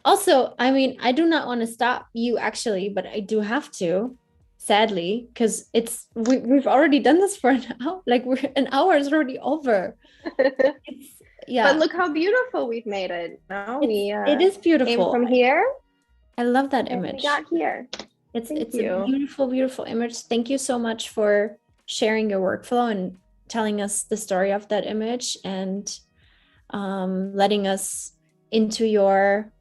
Also, I mean, I do not want to stop you actually, but I do have to. sadly, because we've already done this for an hour. Like an hour is already over. It's, But yeah, look how beautiful we've made it. No, we it is came beautiful. from here I love that and we image. got here. Thank It's a you. beautiful, beautiful image. Thank you so much for sharing your workflow and telling us the story of that image and letting us into your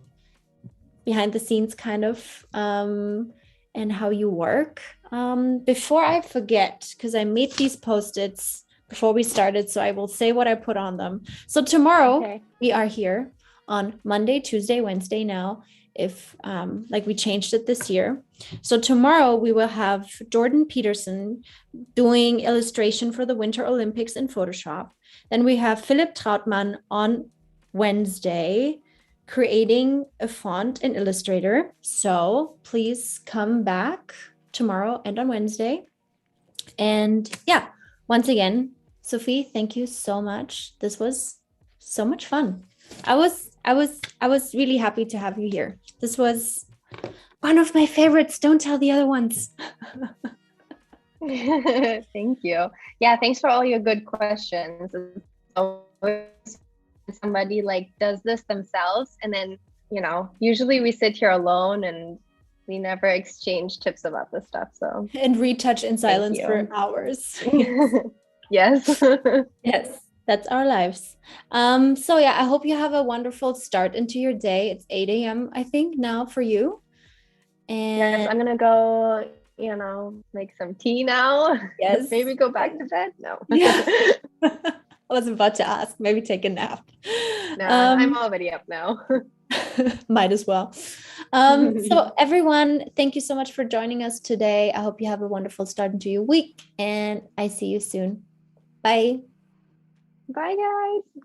behind the scenes kind of and how you work. Before I forget, because I made these post-its before we started, so I will say what I put on them. So tomorrow we are here on Monday, Tuesday, Wednesday now. If like we changed it this year. So tomorrow we will have Jordan Peterson doing illustration for the Winter Olympics in Photoshop. Then we have Philipp Trautmann on Wednesday creating a font in Illustrator. So please come back tomorrow and on Wednesday. And yeah, once again, Sophie, thank you so much. This was so much fun. I was really happy to have you here. This was one of my favorites. Don't tell the other ones. Thank you. Yeah, thanks for all your good questions. It's always somebody like does this themselves, and then usually we sit here alone and we never exchange tips about this stuff. So and retouch in silence for hours. Yes. Yes, that's our lives. So yeah, I hope you have a wonderful start into your day. It's 8 a.m. I think now for you. And yes, I'm gonna go, make some tea now. yes, Maybe go back to bed. No. Yeah. I was about to ask, maybe take a nap. No, I'm already up now. Might as well. So everyone, thank you so much for joining us today. I hope you have a wonderful start into your week, and I see you soon. Bye. Bye, guys.